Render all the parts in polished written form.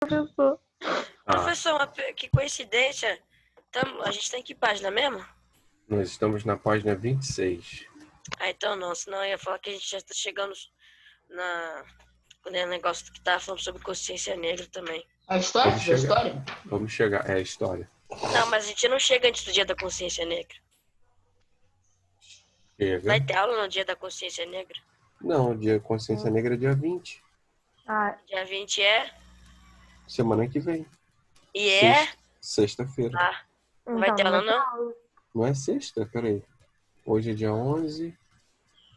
professor. Professor, que coincidência. A gente tá em que página mesmo? Nós estamos na página 26. Então não, senão eu ia falar que a gente já tá chegando no negócio que tava falando sobre consciência negra também. A história? Vamos A chegar. história? Vamos chegar. É a história. Não, mas a gente não chega antes do dia da consciência negra. Chega. Vai ter aula no dia da consciência negra? Não, dia Consciência Negra é dia 20. Dia 20 é? Semana que vem. E é? Sexta-feira. Ah, não vai ter aula não? Não é sexta? Peraí. Hoje é dia 11,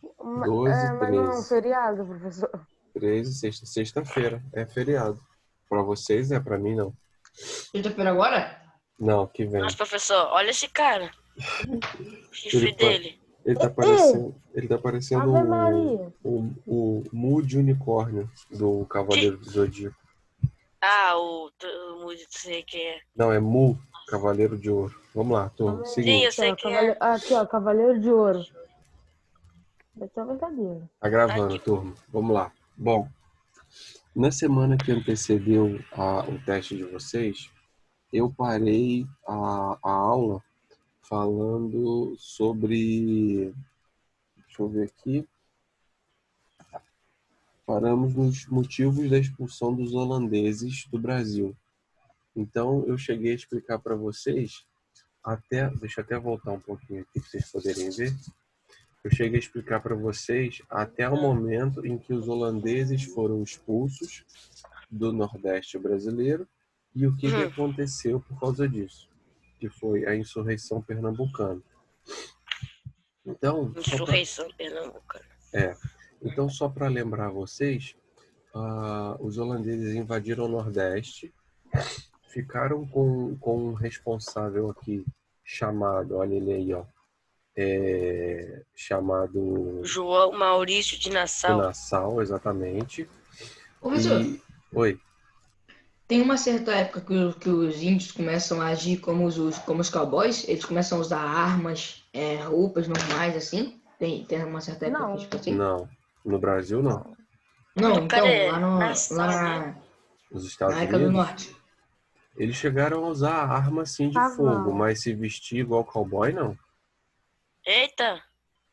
12, Mas 13. não é um feriado, professor. 13, sexta-feira. É feriado. Pra vocês é, pra mim não. Sexta-feira agora? Não, que vem. Nossa, professor, olha esse cara. O chifre dele. Ele tá parecendo Ave Maria. o Mu de unicórnio do Cavaleiro do Zodíaco. Ah, o não sei quem é. Não, é Mu, Cavaleiro de Ouro. Vamos lá, turma. Sim, Seguinte. eu sei quem é. Aqui, ó, Cavaleiro de Ouro. Vai ser uma brincadeira. Tá gravando, turma. Vamos lá. Bom, na semana que antecedeu o teste de vocês, eu parei a aula falando sobre... Deixa eu ver aqui. Paramos nos motivos da expulsão dos holandeses do Brasil. Então, eu cheguei a explicar para vocês, deixa eu até voltar um pouquinho aqui para vocês poderem ver. Eu cheguei a explicar para vocês até o momento em que os holandeses foram expulsos do Nordeste brasileiro e o que aconteceu por causa disso, que foi a insurreição pernambucana. Então, insurreição pernambucana. Então, só para lembrar vocês, os holandeses invadiram o Nordeste, ficaram com um responsável aqui chamado, olha ele aí, ó, chamado João Maurício de Nassau. De Nassau, exatamente. Professor, Oi. tem uma certa época que os índios começam a agir como os cowboys? Eles começam a usar armas, roupas normais, assim? Tem uma certa época Não. tipo assim? Não, no Brasil não. Não, então, Nassau, né? Nos Estados na América do Unidos, Norte. eles chegaram a usar arma sim de fogo, mas se vestir igual cowboy, não. Eita!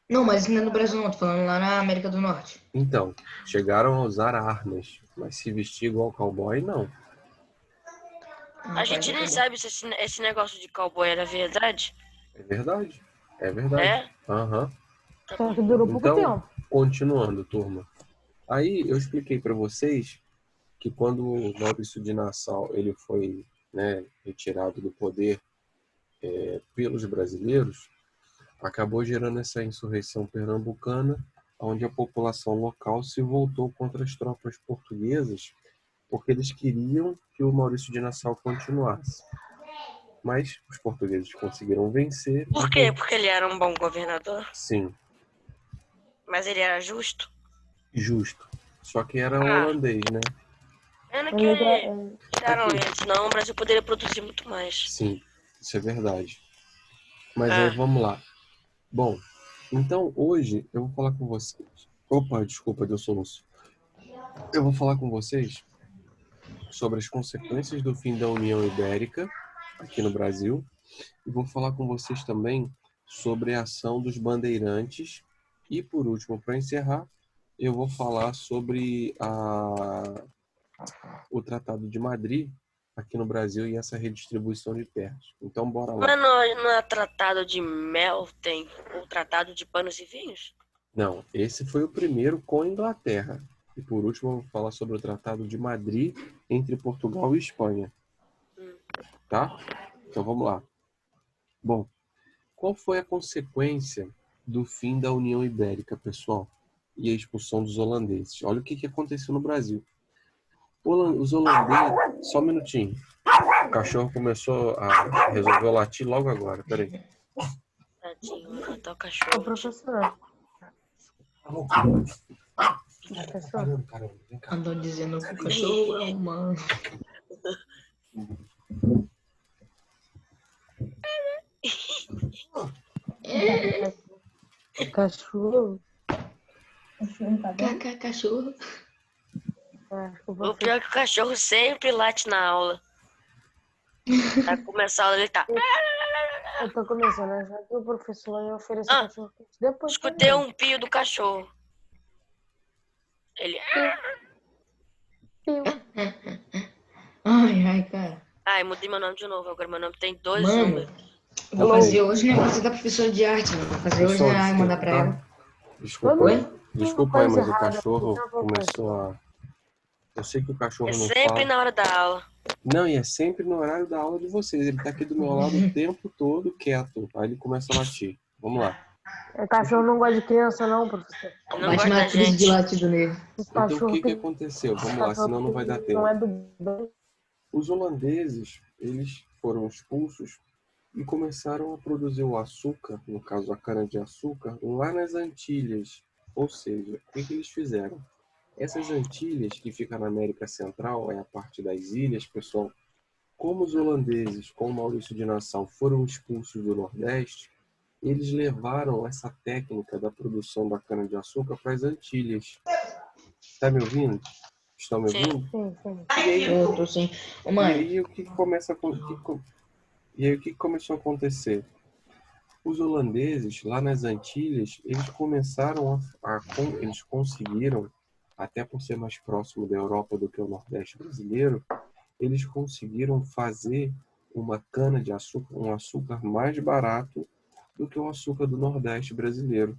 Não, mas isso não é no Brasil não, tô falando lá na América do Norte. Então, chegaram a usar armas, mas se vestir igual cowboy, não. A gente nem sabe se esse negócio de cowboy era verdade. É verdade. É verdade. É? Aham. Só que durou pouco tempo. Continuando, turma. Aí eu expliquei para vocês que quando o Maurício de Nassau ele foi, né, retirado do poder pelos brasileiros, acabou gerando essa insurreição pernambucana, onde a população local se voltou contra as tropas portuguesas, porque eles queriam que o Maurício de Nassau continuasse. Mas os portugueses conseguiram vencer. Por quê? Porque ele era um bom governador? Sim. Mas ele era justo? Justo. Só que era holandês, né? Pena que tiraram ele, senão o Brasil poderia produzir muito mais. Sim, isso é verdade. Mas aí vamos lá. Bom, então hoje eu vou falar com vocês. Opa, desculpa, deu soluço. Eu vou falar com vocês sobre as consequências do fim da União Ibérica aqui no Brasil. E vou falar com vocês também sobre a ação dos bandeirantes. E por último, para encerrar, eu vou falar sobre o Tratado de Madrid aqui no Brasil e essa redistribuição de terras. Então, bora lá. Mas não é tratado de mel, tem o tratado de panos e vinhos? Não, esse foi o primeiro com a Inglaterra. E por último, eu vou falar sobre o Tratado de Madrid entre Portugal e Espanha. Tá? Então, vamos lá. Bom, qual foi a consequência do fim da União Ibérica, pessoal? E a expulsão dos holandeses? Olha o que aconteceu no Brasil. Os holandeses... Só um minutinho. O cachorro começou a resolver latir logo agora. Peraí. Tadinho, vai matar o cachorro. Ô, professor. Caramba, vem cá. Andou dizendo que o cachorro é humano. Cachorro. Cachorro. Acho que o O professor... pior é que o cachorro sempre late na aula. Pra começar a aula, ele tá. Eu tô começando a achar que o professor ia oferecer Ah, cachorro quente depois pra escutei gente. um pio do cachorro. Ele. Piu. Ai, cara. Ai, mudei meu nome de novo. Agora meu nome tem 2 Mano, números. eu vou fazer hoje o negócio da professora de arte, mano. Vou fazer hoje Pessoal, e mandar desculpa, pra ela. tá? Desculpa Todo aí. Oi? Desculpa aí, coisa mas o errada aqui, cachorro né, começou professor? a... Eu sei que o É cachorro não sempre fala. na hora da aula. Não, e é sempre no horário da aula de vocês. Ele tá aqui do meu lado o tempo todo quieto. Aí ele começa a latir. Vamos lá. O cachorro não gosta de criança, não, professor. Ele não Bate gosta da uma crise de gente. latido nele. Os Então, o cachorros que que aconteceu? os Vamos lá, cachorros senão não vai dar que não tempo. é do bem. Os holandeses, eles foram expulsos e começaram a produzir o açúcar, no caso a cana-de-açúcar, lá nas Antilhas. Ou seja, o que eles fizeram? Essas Antilhas, que ficam na América Central, é a parte das ilhas, pessoal. Como os holandeses, com Maurício de Nassau, foram expulsos do Nordeste, eles levaram essa técnica da produção da cana-de-açúcar para as Antilhas. Está me ouvindo? Estão me Sim. ouvindo? Sim, sim. E aí, Eu tô sim. Ô, e mãe, aí o que começa a, e aí o que começou a acontecer? Os holandeses, lá nas Antilhas, eles começaram eles conseguiram, até por ser mais próximo da Europa do que o Nordeste brasileiro, eles conseguiram fazer uma cana de açúcar, um açúcar mais barato do que o açúcar do Nordeste brasileiro.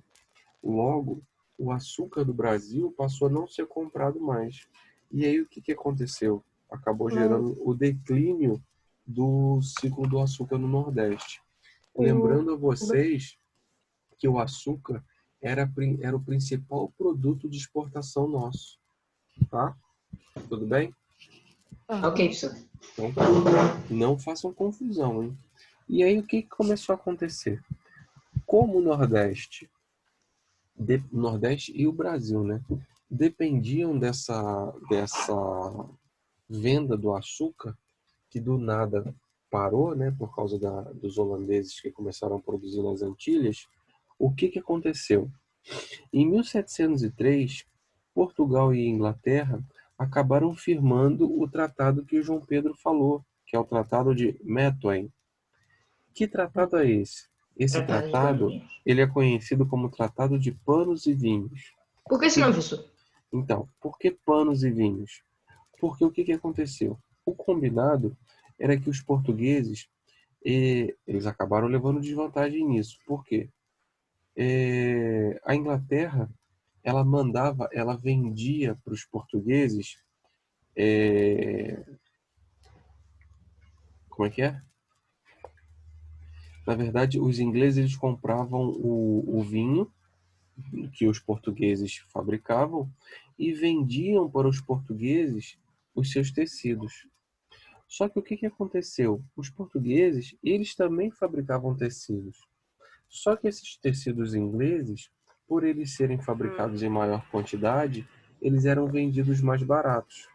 Logo, o açúcar do Brasil passou a não ser comprado mais. E aí o que aconteceu? Acabou Mas gerando o declínio do ciclo do açúcar no Nordeste. o... Lembrando a vocês que o açúcar era o principal produto de exportação nosso. Tá? Tudo bem? ok, professor. Então tá. Não façam confusão, hein? E aí o que começou a acontecer? Como o Nordeste e o Brasil, né? Dependiam dessa venda do açúcar, que do nada parou, né? Por causa dos holandeses que começaram a produzir nas Antilhas. O que aconteceu? Em 1703, Portugal e Inglaterra acabaram firmando o tratado que o João Pedro falou, que é o Tratado de Methuen. Que tratado é esse? Esse Tratado de tratado, paninhos. ele é conhecido como Tratado de Panos e Vinhos. Por que esse nome, professor? Então, por que panos e vinhos? Porque o que aconteceu? O combinado era que os portugueses, eles acabaram levando desvantagem nisso. Por quê? A Inglaterra, ela vendia para os portugueses, como é que é? Na verdade, os ingleses eles compravam o vinho que os portugueses fabricavam e vendiam para os portugueses os seus tecidos. Só que o que aconteceu? Os portugueses, eles também fabricavam tecidos. Só que esses tecidos ingleses, por eles serem fabricados em maior quantidade, eles eram vendidos mais baratos.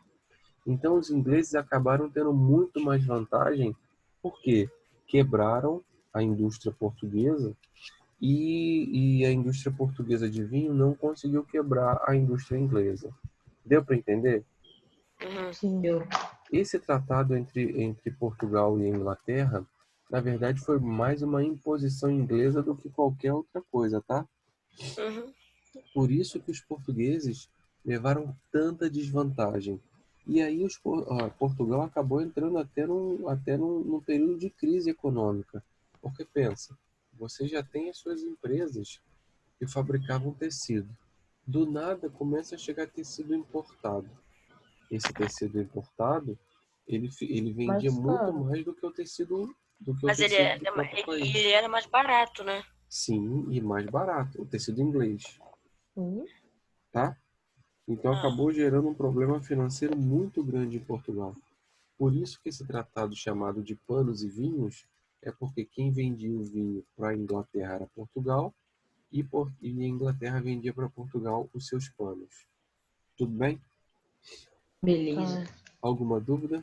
Então os ingleses acabaram tendo muito mais vantagem porque quebraram a indústria portuguesa e a indústria portuguesa de vinho não conseguiu quebrar a indústria inglesa. Deu para entender? Uhum. Sim. Esse tratado entre Portugal e Inglaterra, na verdade, foi mais uma imposição inglesa do que qualquer outra coisa, tá? Uhum. Por isso que os portugueses levaram tanta desvantagem. E aí Portugal acabou entrando num período de crise econômica. Porque pensa, você já tem as suas empresas que fabricavam tecido. Do nada começa a chegar tecido importado. Esse tecido importado, ele vendia Mas, muito cara, mais do que o Mas tecido do próprio ele país. era mais barato, né? Sim, e mais barato, o tecido inglês, sim. tá? Então Ah, acabou gerando um problema financeiro muito grande em Portugal. Por isso que esse tratado chamado de panos e vinhos é porque quem vendia o vinho para a Inglaterra era Portugal e a Inglaterra vendia para Portugal os seus panos. Tudo bem? Beleza. Tá. Alguma dúvida?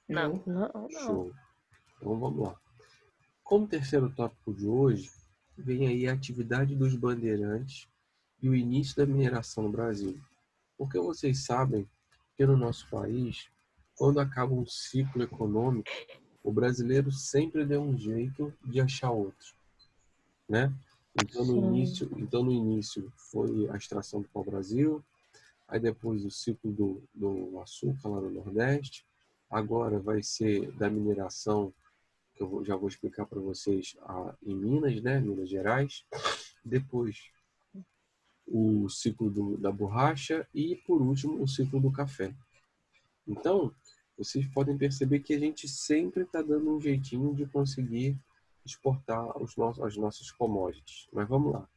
não. Não. Não, não. Show. Então vamos lá. Como terceiro tópico de hoje, vem aí a atividade dos bandeirantes e o início da mineração no Brasil. Porque vocês sabem Porque no nosso país, quando acaba um ciclo econômico, o brasileiro sempre deu um jeito de achar outro, né? Então Sim. no início foi a extração do pau-brasil, aí depois o ciclo do açúcar lá no Nordeste, agora vai ser da mineração, que já vou explicar para vocês, em Minas, né? Minas Gerais, depois o ciclo da borracha e, por último, o ciclo do café. Então, vocês podem perceber que a gente sempre está dando um jeitinho de conseguir exportar as nossas commodities. Mas vamos lá.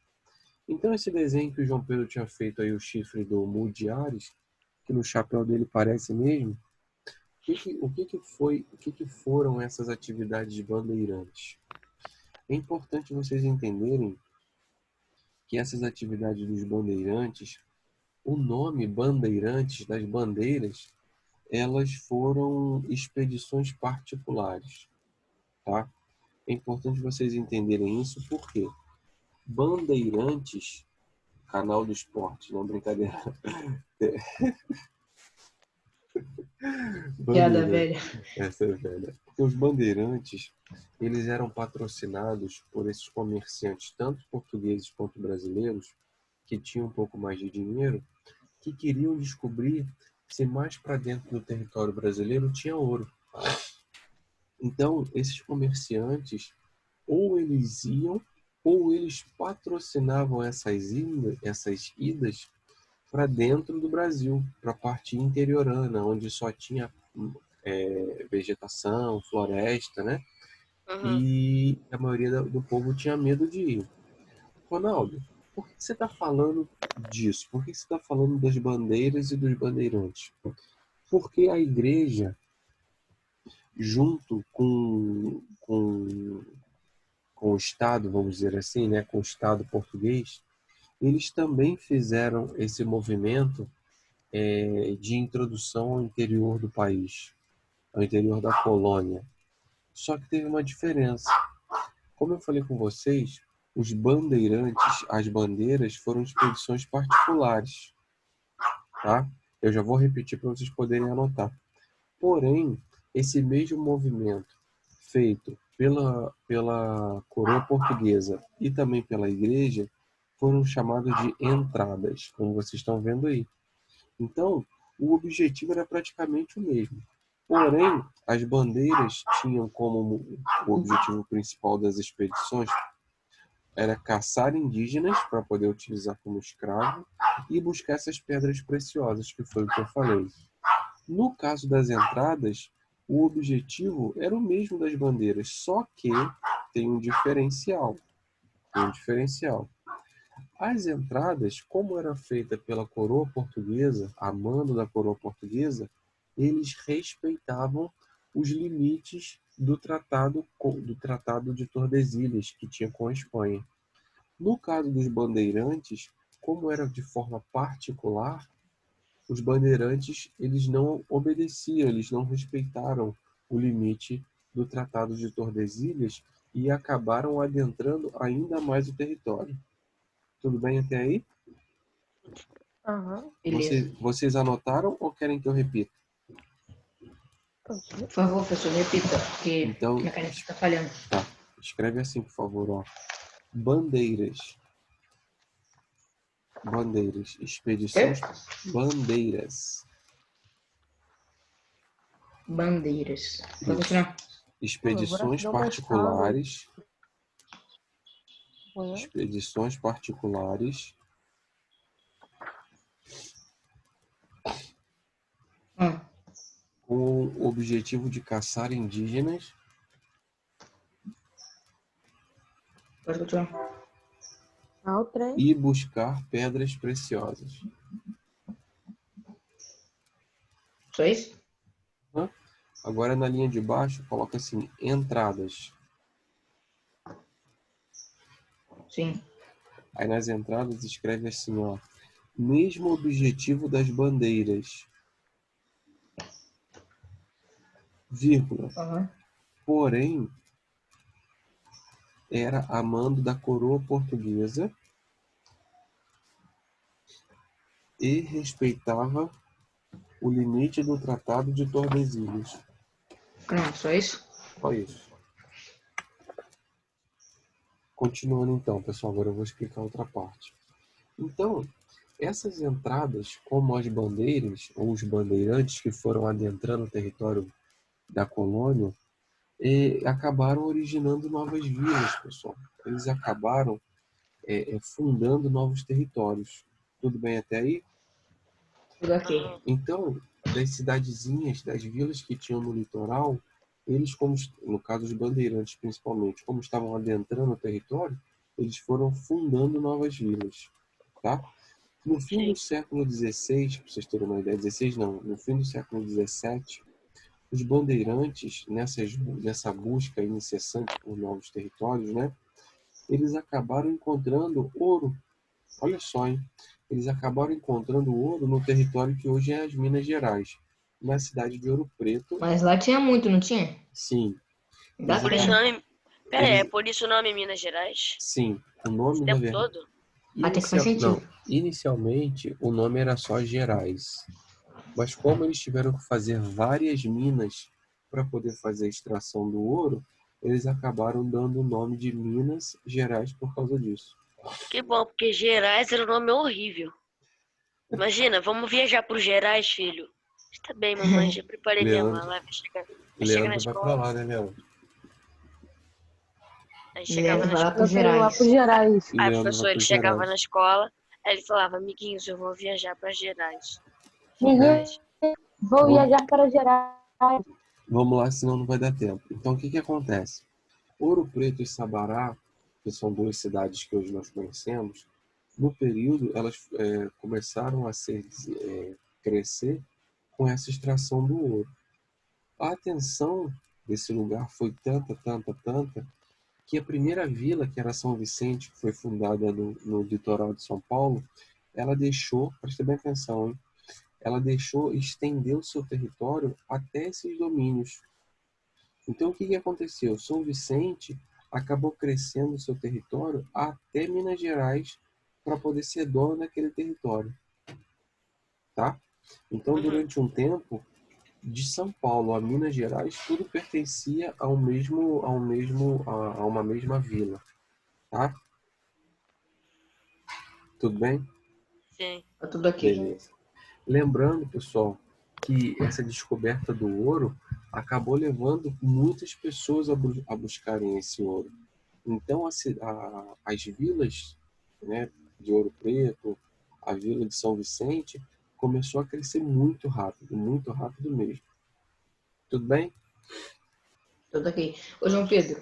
Então, esse desenho que o João Pedro tinha feito aí, o chifre do Mudiares, que no chapéu dele parece mesmo, o que foram essas atividades bandeirantes? É importante vocês entenderem que essas atividades dos bandeirantes, o nome bandeirantes das bandeiras, elas foram expedições particulares, tá? É importante vocês entenderem isso porque Bandeirantes, canal do esporte, não brincadeira. Piada Bandeirante, velha. essa é velha. Porque os bandeirantes, eles eram patrocinados por esses comerciantes, tanto portugueses quanto brasileiros, que tinham um pouco mais de dinheiro, que queriam descobrir se mais para dentro do território brasileiro tinha ouro. Então, esses comerciantes, ou eles iam, ou eles patrocinavam essas idas para dentro do Brasil, para a parte interiorana, onde só tinha vegetação, floresta, né? Uhum. E a maioria do povo tinha medo de ir. Ronaldo, por que você está falando disso? Por que você está falando das bandeiras e dos bandeirantes? Porque a igreja, junto com o Estado, vamos dizer assim, né, com o Estado português, eles também fizeram esse movimento de introdução ao interior do país, ao interior da colônia. Só que teve uma diferença. Como eu falei com vocês, os bandeirantes, as bandeiras foram expedições particulares, tá? Eu já vou repetir para vocês poderem anotar. Porém, esse mesmo movimento feito pela coroa portuguesa e também pela igreja foram chamados de entradas, como vocês estão vendo aí. Então, o objetivo era praticamente o mesmo. Porém, as bandeiras tinham como o objetivo principal das expedições era caçar indígenas para poder utilizar como escravo e buscar essas pedras preciosas, que foi o que eu falei. No caso das entradas, o objetivo era o mesmo das bandeiras, só que tem um diferencial. Tem um diferencial. As entradas, como era feita pela coroa portuguesa, a mando da coroa portuguesa, eles respeitavam os limites do tratado de Tordesilhas que tinha com a Espanha. No caso dos bandeirantes, como era de forma particular, os bandeirantes eles não obedeciam, eles não respeitaram o limite do Tratado de Tordesilhas e acabaram adentrando ainda mais o território. Tudo bem até aí? Aham. Beleza. Vocês anotaram ou querem que eu repita? Por favor, professor, repita, porque Então, minha caneta está falhando. tá. Escreve assim, por favor, ó. Bandeiras. Bandeiras. Expedições. Bandeiras. Bandeiras. Pode Isso. continuar. Expedições Deu uma escala. particulares. Uhum. Expedições particulares Hum, com o objetivo de caçar indígenas pode continuar. Ah, o trem. e buscar pedras preciosas. Só isso? Agora na linha de baixo coloca assim, entradas. Sim. Aí nas entradas escreve assim, ó, mesmo objetivo das bandeiras, vírgula, Aham. porém era a mando da coroa portuguesa e respeitava o limite do Tratado de Tordesilhas. Pronto, só isso? Só isso. Continuando então, pessoal, agora eu vou explicar outra parte. Então, essas entradas, como as bandeiras ou os bandeirantes que foram adentrando o território da colônia, acabaram originando novas vilas, pessoal. Eles acabaram fundando novos territórios. Tudo bem até aí? Tudo ok. Então, das cidadezinhas, das vilas que tinham no litoral, eles, como no caso dos bandeirantes principalmente, como estavam adentrando o território, eles foram fundando novas vilas, tá? No fim do século XVI, para vocês terem uma ideia, 16 não, no fim do século XVII, os bandeirantes, nessa busca incessante por novos territórios, né, eles acabaram encontrando ouro. Olha só, hein? Eles acabaram encontrando ouro no território que hoje é as Minas Gerais, na cidade de Ouro Preto. Mas lá tinha muito, não tinha? Sim. Dá Por isso o tempo. nome... Pera aí, é por isso o nome Minas Gerais? Sim, o O nome na tempo verdade. todo? Até que faz sentido. Não, inicialmente o nome era só Gerais. Mas como eles tiveram que fazer várias minas para poder fazer a extração do ouro, eles acabaram dando o nome de Minas Gerais por causa disso. Que bom, porque Gerais era um nome horrível. Imagina, vamos viajar pro Gerais, filho. Está bem, mamãe, já preparei minha Leandro. mala. Vai chegar na Leandro vai escola. para lá, né, Leandro? Aí chegava Leandro na vai lá escola. pro Eu quero ir lá Gerais. pro Gerais. Aí, Leandro professor, vai ele para chegava Gerais. na escola, aí ele falava, amiguinhos, eu vou viajar para Gerais. Ninguém vou viajar para Gerais. Vamos lá, senão não vai dar tempo. Então, o que que acontece? Ouro Preto e Sabará, que são duas cidades que hoje nós conhecemos, no período elas começaram a crescer com essa extração do ouro. A atenção desse lugar foi tanta, tanta, tanta, que a primeira vila, que era São Vicente, que foi fundada no litoral de São Paulo, ela deixou, presta bem atenção, hein? Ela deixou estender o seu território até esses domínios. Então, o que que aconteceu? São Vicente acabou crescendo o seu território até Minas Gerais para poder ser dono daquele território, tá? Então, durante um tempo, de São Paulo a Minas Gerais, tudo pertencia a uma mesma vila, tá? Tudo bem? Sim. Tá tudo ok. Beleza. Lembrando, pessoal, que essa descoberta do ouro acabou levando muitas pessoas a buscarem esse ouro. Então, as vilas, né, de Ouro Preto, a vila de São Vicente, começou a crescer muito rápido mesmo. Tudo bem? Tudo ok. Ô, João Pedro,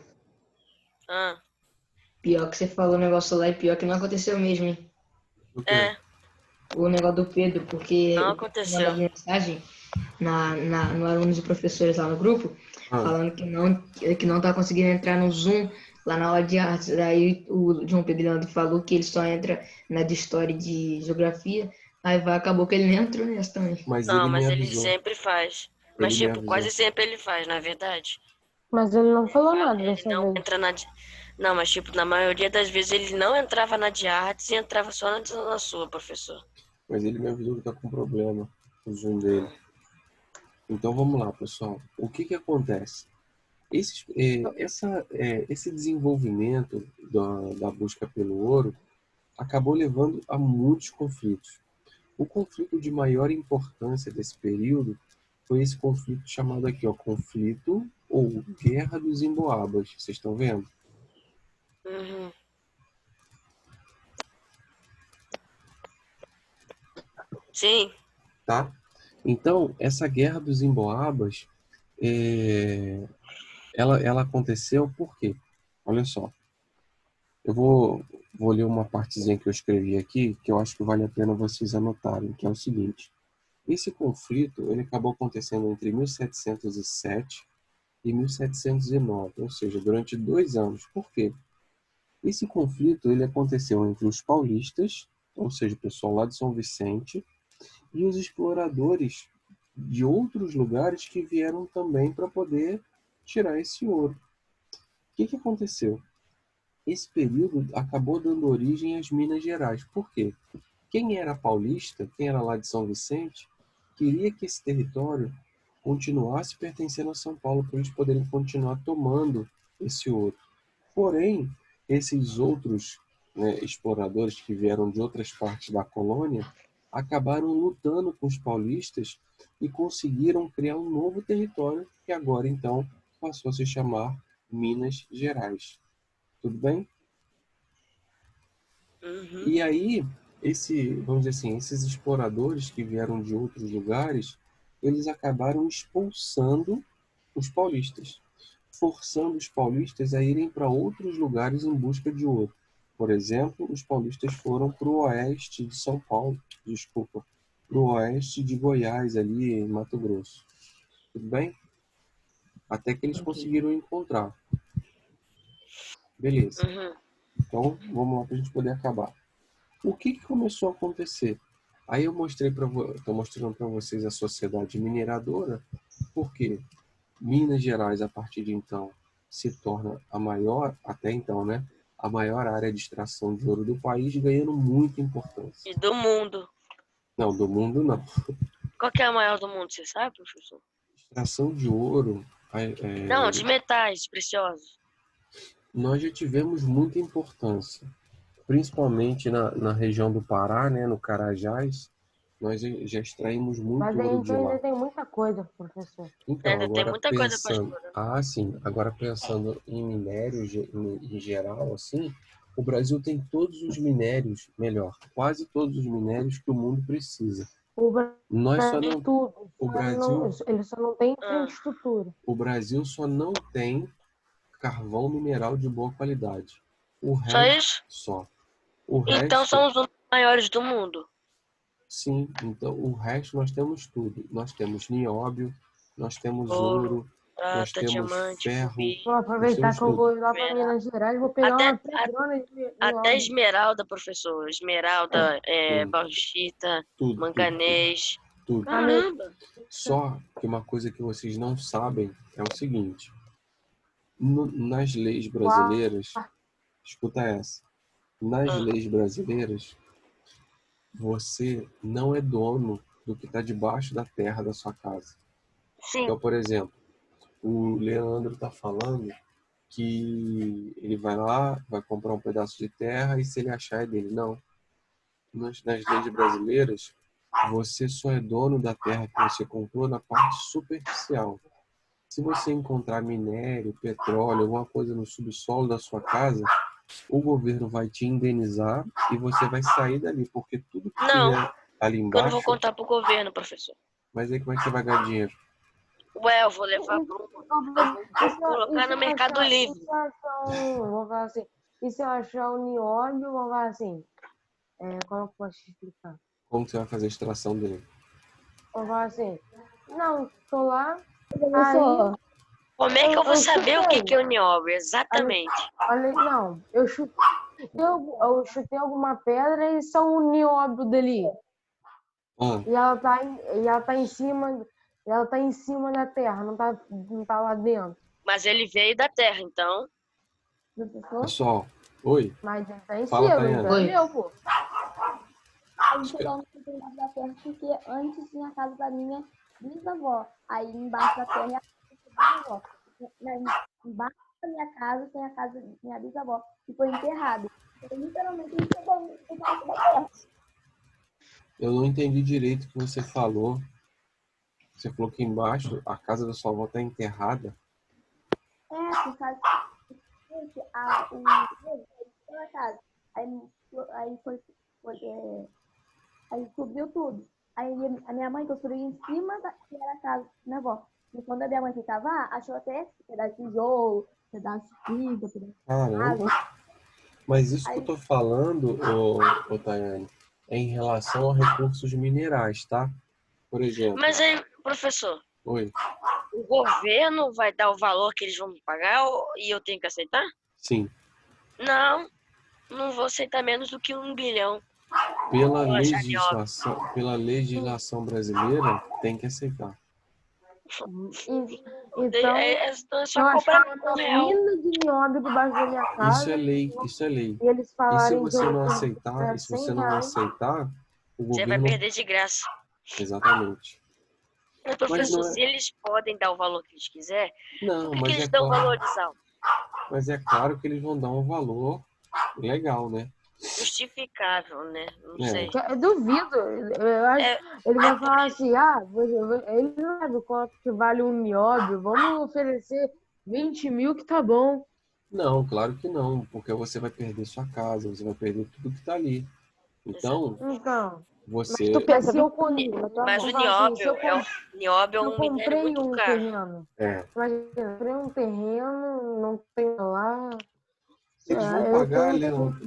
Ah, pior que você falou o negócio lá e pior que não aconteceu mesmo, hein? O quê? é, O negócio do Pedro, porque não eu aconteceu. mandava mensagem no alunos e professores lá no grupo, Ah, falando que não tá conseguindo entrar no Zoom lá na aula de artes. Daí o João Pedro Leandro falou que ele só entra na de história e de geografia. Aí acabou que ele nem entrou nessa também. mas Não, ele me mas ele avisou. sempre faz. Ele Mas, me tipo, avisou. quase sempre ele faz, na verdade. Mas ele não falou nada Ele dessa não vez. entra na... Não, mas, tipo, na maioria das vezes ele não entrava na de artes e entrava só na sua, professor. Mas ele me avisou que tá com problema o Zoom dele. Então vamos lá, pessoal. O que que acontece? Esse desenvolvimento da busca pelo ouro acabou levando a muitos conflitos. O conflito de maior importância desse período foi esse conflito chamado aqui, ó, conflito ou Guerra dos Emboabas. Vocês estão vendo? Uhum. Sim, Tá? Então, essa Guerra dos Emboabas, ela aconteceu por quê? Olha só, eu vou ler uma partezinha que eu escrevi aqui, que eu acho que vale a pena vocês anotarem, que é o seguinte. Esse conflito ele acabou acontecendo entre 1707 e 1709, ou seja, durante 2 anos. Por quê? Esse conflito ele aconteceu entre os paulistas, ou seja, o pessoal lá de São Vicente, e os exploradores de outros lugares que vieram também para poder tirar esse ouro. O que que aconteceu? Esse período acabou dando origem às Minas Gerais. Por quê? Quem era paulista, quem era lá de São Vicente, queria que esse território continuasse pertencendo a São Paulo, para eles poderem continuar tomando esse ouro. Porém, esses outros, né, exploradores que vieram de outras partes da colônia acabaram lutando com os paulistas e conseguiram criar um novo território que agora, então, passou a se chamar Minas Gerais. Tudo bem? Uhum. E aí, vamos dizer assim, esses exploradores que vieram de outros lugares, eles acabaram expulsando os paulistas, forçando os paulistas a irem para outros lugares em busca de ouro. Por exemplo, os paulistas foram para o oeste de São Paulo, para o oeste de Goiás, ali em Mato Grosso. Tudo bem? Até que eles Ok. conseguiram encontrar. Beleza. Uhum. Então, vamos lá para a gente poder acabar. O que começou a acontecer? Aí eu estou mostrando para vocês a sociedade mineradora, porque Minas Gerais, a partir de então, se torna a maior, até então, né? A maior área de extração de ouro do país, ganhando muita importância. E do mundo. Não, do mundo não. Qual que é a maior do mundo, você sabe, professor? Extração de ouro, Não, de metais preciosos. nós já tivemos muita importância, principalmente na região do Pará, né? No Carajás, nós já extraímos muito Mas aí ouro de então lá. ainda tem muita coisa, professor. Então, Ainda tem agora muita coisa para pensando, explorar. sim, agora pensando em minérios em geral, assim, o Brasil tem todos os minérios, melhor, quase todos os minérios que o mundo precisa. O Brasil Nós só tem não, tudo. o Brasil, Ele só não tem Ah. infraestrutura. o Brasil só não tem carvão mineral de boa qualidade. O Só resto, isso? só. O Então resto, são os maiores do mundo. sim, então o resto nós temos tudo. Nós temos nióbio, nós temos Ouro, nós prata, temos diamante, ferro, rubi, Vou nós aproveitar temos que eu vou tudo. ir lá para esmeralda. Minas Gerais, vou pegar Até, uma pedrona de até nióbio. esmeralda, professor. Esmeralda, Sim, bauxita, tudo, manganês. tudo. Caramba! Só que uma coisa que vocês não sabem é o seguinte: nas leis brasileiras, escuta essa, nas Ah. leis brasileiras, você não é dono do que está debaixo da terra da sua casa. Sim. Então, por exemplo, o Leandro está falando que ele vai lá, vai comprar um pedaço de terra e se ele achar é dele. Não. Nas leis brasileiras, você só é dono da terra que você comprou na parte superficial. Se você encontrar minério, petróleo, alguma coisa no subsolo da sua casa, o governo vai te indenizar e você vai sair dali, porque tudo que Não, tiver ali que eu não vou embaixo... contar pro governo, professor. Mas aí como é que você vai ganhar dinheiro? Ué, eu vou levar pro... Vou colocar no Mercado Livre. E se eu achar vou falar assim, e se eu achar um nióbio, vou falar assim, como eu posso te explicar? Como você vai fazer a extração dele? Vou falar assim, não, tô lá, Professor, Como é que eu vou eu saber o chutei. que é o nióbio? Exatamente. Olha, não, eu chutei alguma pedra e são um nióbio dali. Ah, E ela tá em cima, ela tá em cima da terra, não tá lá dentro. Mas ele veio da Terra, então. professor, pessoal, oi, Mas ele tá em Fala, cima, Tayane. então é meu, pô. a gente chegou no propriedade da terra porque antes tinha a casa da minha bisavó. Aí embaixo da terra é a casa da minha bisavó. Embaixo da minha casa tem a casa da minha bisavó, que foi enterrada. Então, literalmente, a gente chegou embaixo da terra. eu não entendi direito o que você falou. Você falou que embaixo a casa da sua avó está enterrada. Por causa que o meu tem a casa. Aí aí subiu tudo. Aí a minha mãe construiu em cima que era a casa da minha avó. E quando a minha mãe foi cavar, achou até pedaço de tijolo, pedaço de pica, pedaço de Caramba! Mas isso que eu tô falando, ô Tayane, é em relação a recursos minerais, tá? Por exemplo... Mas aí, professor, Oi, o governo vai dar o valor que eles vão me pagar e eu tenho que aceitar? sim. Não, não vou aceitar menos do que 1 bilhão. Pela Vou achar nióbio. legislação brasileira, tem que aceitar. Então, É se só eu cobrar achar uma R$1. mina de nióbio debaixo da minha Isso casa, é lei, isso é lei. e eles E se falarem que você eu não tenho que aceitar, pagar e se você 100 não reais, aceitar, o Você vai governo... perder de graça. Exatamente. Mas, Mas professor, não é, se eles podem dar o valor que eles quiserem, não, por que mas eles dão valores altos? mas é claro que eles vão dar um valor legal, né? Justificável, né? Não É. sei. Eu duvido. Eu acho, É, ele vai é falar assim, ele não sabe quanto que vale um nióbio, vamos oferecer 20 mil que tá bom. Não, claro que não, porque você vai perder sua casa, você vai perder tudo que está ali. Então, Então, Mas tu você. pensa, se eu, 20 mil, eu tô Mas vamos o falar assim, nióbio nióbio é se eu um minério comprei muito um caro. terreno, É, imagina, eu comprei um terreno, não tenho lá, eles vão eu pagar, tenho que...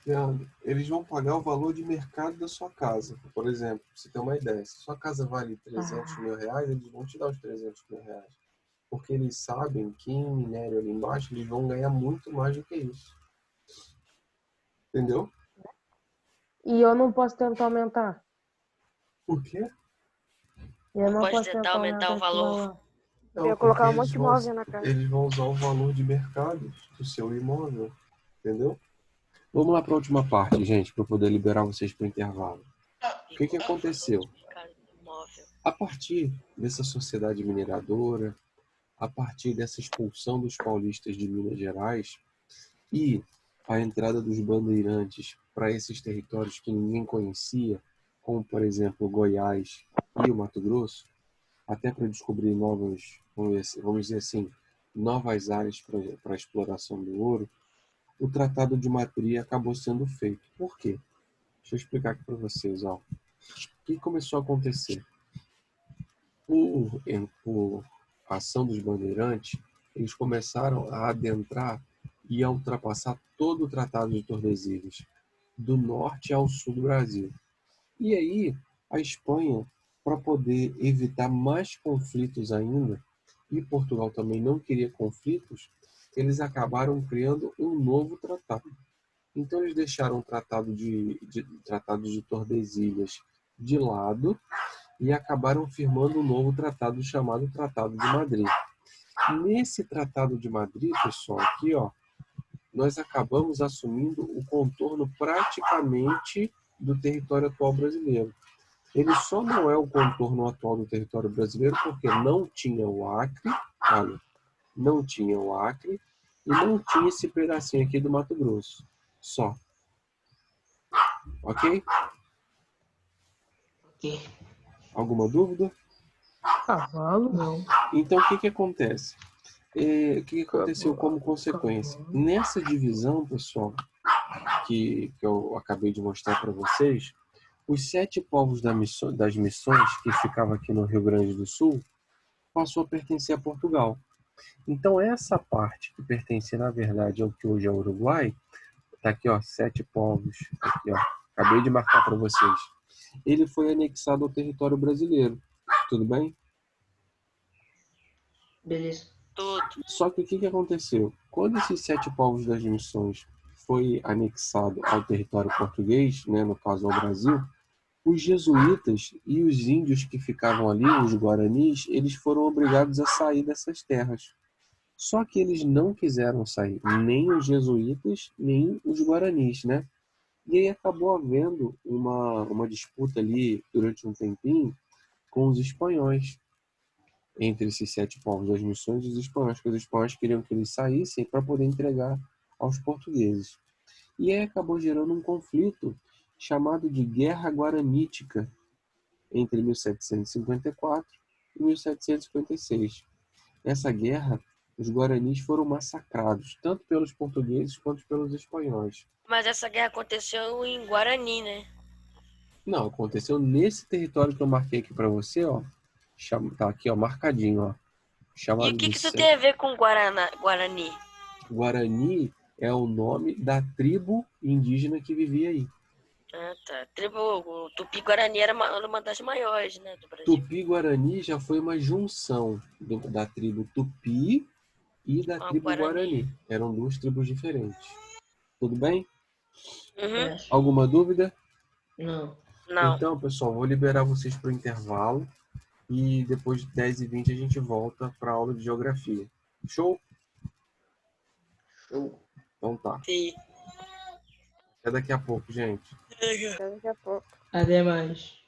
Leandro, eles vão pagar o valor de mercado da sua casa. Por exemplo, pra você ter uma ideia, se sua casa vale 300 mil reais, eles vão te dar os 300 mil reais. Porque eles sabem que em minério ali embaixo, eles vão ganhar muito mais do que isso. Entendeu? E eu não posso tentar aumentar. Por quê? Eu Não não pode posso tentar tentar aumentar aumentar o esse valor. valor. eu Não, ia porque colocar um monte de móvel na casa. eles vão usar o valor de mercado do seu imóvel. Entendeu? Vamos lá para a última parte, gente, para eu poder liberar vocês para o intervalo. O que aconteceu? Imóvel. A partir dessa sociedade mineradora, a partir dessa expulsão dos paulistas de Minas Gerais e a entrada dos bandeirantes para esses territórios que ninguém conhecia, como, por exemplo, Goiás e o Mato Grosso, até para descobrir novas, vamos dizer assim, novas áreas para a exploração do ouro, o Tratado de Madrid acabou sendo feito. Por quê? Deixa eu explicar aqui para vocês. Ó. O que começou a acontecer? Por ação dos bandeirantes, eles começaram a adentrar e a ultrapassar todo o Tratado de Tordesilhas, do norte ao sul do Brasil. E aí, a Espanha, para poder evitar mais conflitos ainda, e Portugal também não queria conflitos, eles acabaram criando um novo tratado. Então, eles deixaram o Tratado de Tordesilhas de lado e acabaram firmando um novo tratado chamado Tratado de Madrid. Nesse Tratado de Madrid, pessoal, aqui, ó, nós acabamos assumindo o contorno praticamente do território atual brasileiro. Ele só não é o contorno atual do território brasileiro porque não tinha o Acre, olha, não tinha o Acre e não tinha esse pedacinho aqui do Mato Grosso. Só. Ok? Ok. Alguma dúvida? Cavalo? Não. Então, o que acontece? O que aconteceu como consequência? Nessa divisão, pessoal, que eu acabei de mostrar para vocês, os 7 povos das missões que ficavam aqui no Rio Grande do Sul passou a pertencer a Portugal. Então, essa parte que pertencia, na verdade, ao que hoje é o Uruguai, tá aqui, ó, 7 povos, aqui, ó, acabei de marcar para vocês. Ele foi anexado ao território brasileiro. Tudo bem? Beleza. Tudo. Só que o que aconteceu? Quando esses 7 povos das missões foi anexado ao território português, né, no caso ao Brasil, os jesuítas e os índios que ficavam ali, os guaranis, eles foram obrigados a sair dessas terras. Só que eles não quiseram sair, nem os jesuítas, nem os guaranis, né? E aí acabou havendo uma disputa ali durante um tempinho com os espanhóis, entre esses 7 povos das missões e os espanhóis, porque os espanhóis queriam que eles saíssem para poder entregar aos portugueses. E aí acabou gerando um conflito chamado de Guerra Guaranítica entre 1754 e 1756. Nessa guerra, os guaranis foram massacrados, tanto pelos portugueses quanto pelos espanhóis. Mas essa guerra aconteceu em Guarani, né? Não, aconteceu nesse território que eu marquei aqui para você, ó. Tá aqui, ó, marcadinho, ó. E o Chamado que de que isso tem a ver com Guarani? Guarani é o nome da tribo indígena que vivia aí. Ah, tá. O Tupi-Guarani era uma das maiores, né, do Brasil. Tupi-Guarani já foi uma junção da tribo Tupi e da tribo Guarani. Eram 2 tribos diferentes. Tudo bem? Uhum. Alguma dúvida? Não. Não. Então, pessoal, vou liberar vocês para o intervalo e depois de 10h20 a gente volta para a aula de geografia. Show? Show. Então tá. Sim. Até daqui a pouco, gente. Até daqui a pouco. Até mais.